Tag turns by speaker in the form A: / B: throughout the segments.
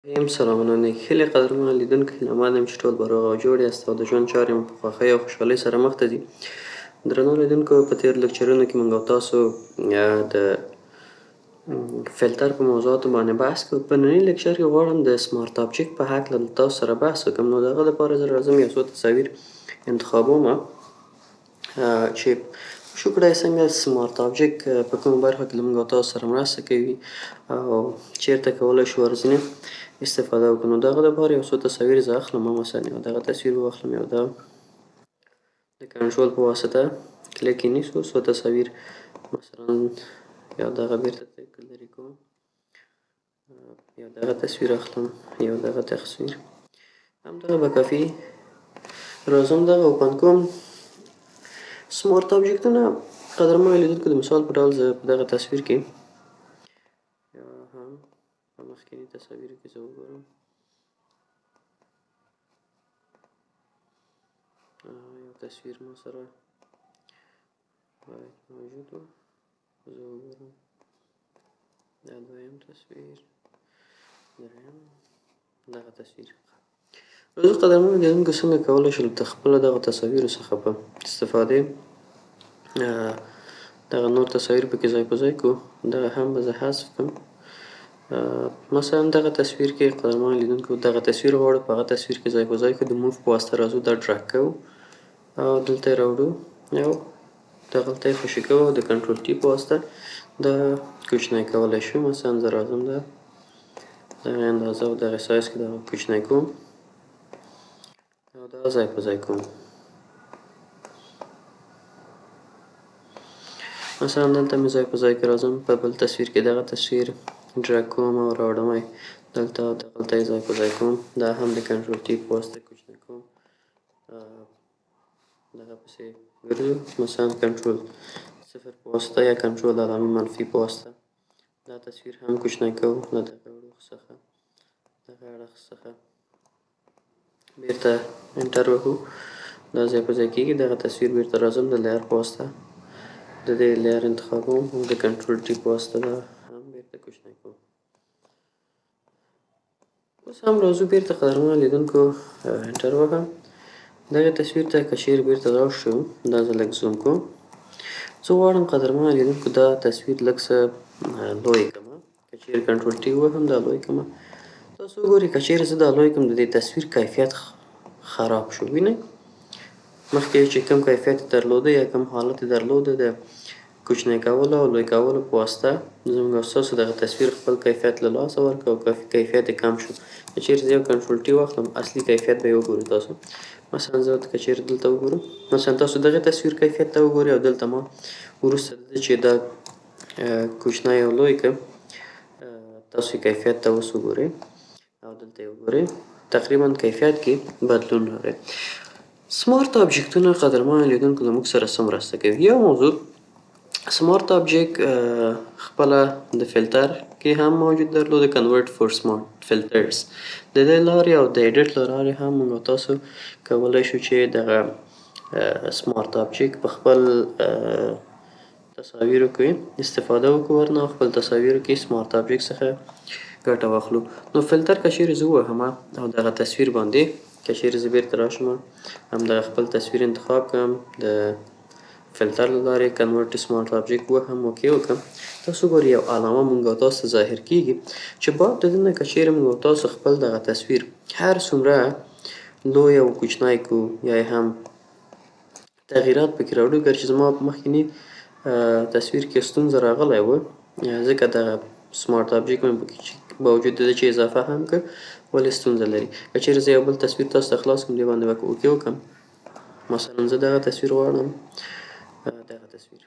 A: سلامونه نیکهیلې قدرمنو لیدونکو هیله من یم چې ټول به روغ او جوړ یاست او د ژوند چارې مو په خوښۍ او خوشحالۍ سره مخ ته ځي. درنو لیدونکو په تېرو لیکچرونو کې موږ او تاسو د فلټر په موضوعاتو باندې بحث کوو. په ننني لیکچر کې غواړم د سمارت آبجکت په هکله له تاسو سره بحث وکړم. نو د هغه لپاره زه راځم یو څو تصاویر انتخابومه چې شو کړای څنګه سمارت آبجکت په کومه برخه کې له موږ او تاسو سره مرسته کوي او چیرته کولی شو ورځنې استفاده وکړو. نو د هغه لپاره یو څو تصاویر زه اخلم. مثلا یو دغه تصویر واخلم، یو دا د کنټرول په واسطه کلیک یې نیسو، څو تصاویر مثلا یو دغه بیرته لرې کوم، یو دغه تصویر اخلم، یو دغه تصویر همدغه به کافي. راځم دغه اوپن کوم. سمارت آبجکتونه قدرمنو لیدونکو د مثال په ډول زه په دغه تصویر کې یا هم په مخکیني تصاویرو کې زه وګورم یو تصویر ما سره باید موجود و، زه وګورم دا دویم تصویر، دریم دغه تصویر. راځو قدرمنو لیدونکو څنګه کولی شو د خپلو دغه تصاویرو څخه په استفادې دغه نور تصاویر پکې ځای په ځای کړو. دغه هم به زه حذف کړم. مثلا دغه تصویر کې قدرمنو لیدونکو دغه تصویر غواړو په هغه تصویر کې ځای په ځای کړو. د موف په واسطه راځو دا ډرګ کوو او دلته یې راوړو او دغلته یې خوشي کوو او د کنټرول ټي په واسطه دا کوچنی کولی شو. مثلا زه راځم دغه اندازه او دغه سایز کې دغه کوچنی کوم او دا ځای په ځای کوم. مثلا دلته مې ځای په ځای کې راځم، په بل تصویر کې دغه تصویر ډرګ کوم او راوړم یې دلته او دغلته یې ځای په ځای کوم. دا هم د کنټرول ټي په واسطه کوچنی کوم، دغه پسې ګرځو. مثلا کنټرول صفر په واسطه یا کنټرول علامه منفي په واسطه دا تصویر هم کوچنی کوو له دغه اړخ څخه دغه اړخ څخه بیرته انټر وهو، دا ځای په ځای کېږي. دغه تصویر بیرته راځم د لیر په واسطه د دې لیر انتخابوم او د کنټرول ټي په واسطه دا هم بیرته کوچنی کوم. اوس هم راځو بیرته قدرمنو لیدونکو انټر وهم. دغه تصویر ته که چیرې بیرته لاړ شو، دا زه لږ زوم کوم. زه غواړم قدرمنو لیدونکو دا تصویر لږ څه لوی کړمه. که چیرې کنټرول ټي ووهم دا لوی کړمه. تاسو وګورئ که چیرې زه دا لوی کړم د دې تصویر کیفیت خراب شو. وینئ مخکې چې کوم کیفیت یې درلوده یا کوم حالت یې درلوده د کوچنی کولو او لوی کولو په واسطه زموږ او ستاسو دغه تصویر خپل کیفیت له لاسه ورکړ او کیفیت یې کم شو. که چیرې زه یو کنټرول ټي واخلم اصلي کیفیت به یې وګورئ تاسو. مثلا زه که چیرې دلته وګورم، مثلا تاسو دغه تصویر کیفیت ته وګورئ او دلته ما وروسته د ده چې دا کوچنی او لوی کړم تاسو کیفیت ته اوس وګورئ او دلته یې وګورئ تقریبا کیفیت کې بدلون راغی. سمارت آبجکتونه قدرمنو لیدونکو له موږ سره څه مرسته کوي؟ یو موضوع سمارت آبجکت خپله د فلټر کې هم موجود درلوده، کنورټ فور سمارت فلټرز. د دې لارې او د ایډیټ له لارې هم موږ او تاسو کولی شو چې دغه سمارت آبجکت په خپل تصاویرو کې استفاده وکړو ورنه او خپل تصاویرو کې سمارت آبجکت څخه ګټه واخلو. نو فلټر که چیرې زه ووهم او دغه تصویر باندې که چیرې زه بیرته راشم همدغه خپل تصویر انتخاب کړم د فلټر له لارې کنورټ سمارت آبجکت ووهم اوکې وکړم، تاسو ګورئ یو علامه موږ او تاسو ته ظاهر کېږي چې بعد د دې نه که چیرې موږ او تاسو خپل دغه تصویر هر څومره لوی او کوچنی کړو یا یې هم تغییرات پکې راوړو، ګر چې زما په مخکیني تصویر کې ستونزه راغلی وه ځکه دغه سمارت آبجکت مې پکې باوجود د ده چې اضافه هم کړ ولې ستونزه لري. که چیرې زه یو بل تصویر تاسو ته خلاص کړم دې باندې به اوکې وکړم، مثلا زه دغه تصویر غواړم، دغه تصویر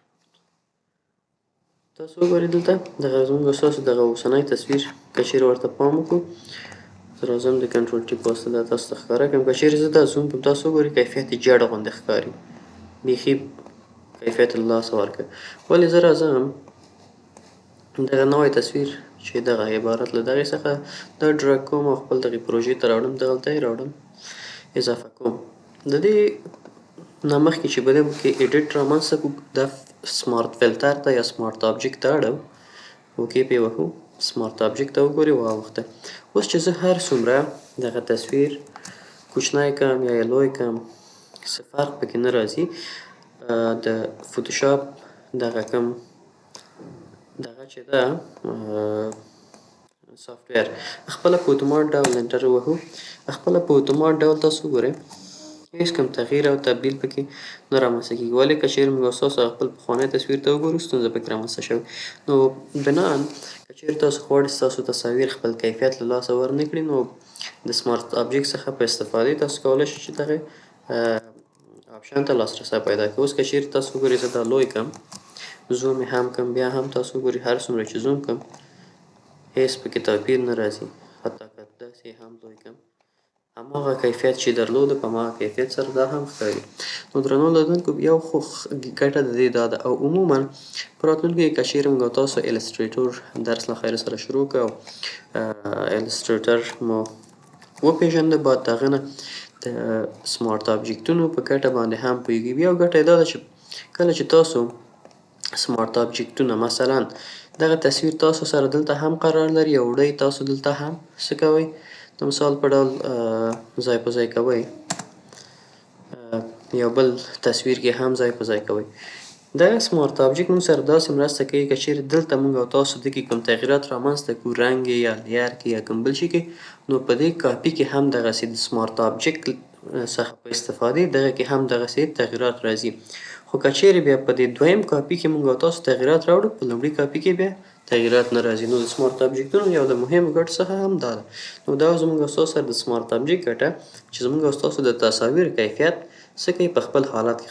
A: تاسو وګورئ دلته دغه زموږ او ستاسو دغه اوسنی تصویر که چیرې ورته پام وکړو، زه راځم د کنټرول ټي په واسطه دا تاسو ته ښکاره کړم. که چیرې زه دا زوم کړم تاسو وګورئ کیفیت یې جډ غوندې ښکاري، بیخي کیفیت له لاسه ورکړ. ولې زه راځم دغه نوی تصویر چې دغه عبارت له دغې څخه دا ډرګ کوم او خپل دغې پروژې ته راوړم، دغلته یې راوړم اضافه کوم. د دې نه مخکې چې به دې کې ایډیټ رامنځته کړو دا سمارت فلټر ته یا سمارت آبجکت ته اړوو اوکې پې وهو سمارت آبجکت ته وګورئ واوښته. اوس چې زه هر څومره دغه تصویر کوچنی کړم یا یې لوی کړم څه فرق پکې نه راځي. د فوتوشاپ دغه کوم دغه چې ده سافټویر خپله په اتومات ډول انټر ووهو. خپله په اتومات ډول تاسو وګورئ هېڅ کوم تغییر او تبدیل پکې نه رامنځته کېږي. ولې که چیرې موږ ستاسو خپل پخوانی تصویر ته وګورو ستونزه پکې رامنځته شوې. نو بناً که چیرې تاسو غواړئ ستاسو تصاویر خپل کیفیت له لاسه ورنه کړي نو د سمارت آبجکت څخه په استفادې تاسو کولی شئ چې دغه آپشن ته لاسرسی پیدا کړئ. اوس که چیرې تاسو وګورئ زه دا لوی کړم زوم یې هم کړم بیا هم تاسو وګورئ هر څومره چې زوم کړم هېڅ پکې توپیر نه راځي. حتی که داسې هم لوی کړم هماغه کیفیت چې درلوده په هماغه کیفیت سره دا هم ښکاري. نو درنو لیدونکو یو خو ګټه د دې دا ده او عموماً په راتلونکي کې که چیرې موږ او تاسو السټریټور درس له خیره سره شروع کړو او السټریټر مو وپېژنده بعد د هغه نه د سمارت آبجکتونو په ګټه باندې هم پوهېږي. بیا ګټه یې دا ده چې کله چې تاسو سمارت آبجکتونه مثلا دغه تصویر تاسو سره دلته هم قرار لري او وړئ تاسو دلته هم څه کوئ د مثال په ډول ځای په ځای کوئ یو بل تصویر کې هم ځای په ځای کوئ. دغه سمارت آبجکت موږ سره داسې مرسته کوي که چیرې دلته موږ او تاسو دغې کوم تغییرات رامنځته کړو رنګ یې یا لیر کې یا کوم بل شي کې نو په دې کاپي کې هم دغسې د سمارت آبجکت څخه په استفادې دغه کې هم دغسې تغییرات راځي. خو که چیرې بیا په دې دویم کاپي کې موږ او تاسو تغییرات راوړو په لومړي کاپي کې بیا تغییرات نه راځي. نو د سمارت آبجکتونو یو د مهمو ګټو څخه هم دا ده. نو دا زموږ او ستاسو سره د سمارت آبجکت ګټه چې زموږ او ستاسو د تصاویر کیفیت څه کوي په خپل حالت کې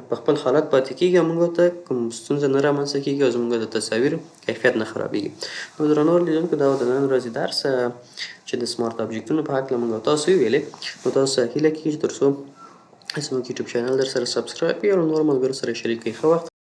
A: په خپل حالت پاتې کېږي او موږ ته کوم ستونزه نه رامنځته کېږي او زموږ د تصاویرو کیفیت نه خرابېږي. نو درنو لیدونکو دا د نن ورځې درس چې د سمارت آبجکتونو په هکله موږ او تاسو وویلې نو تاسو هیله کېږي چې تر څو زموږ یوټیوب چینل در سره سبسکرایب کړئ او نورو ملګرو سره یې شریک کړئ. ښه وخت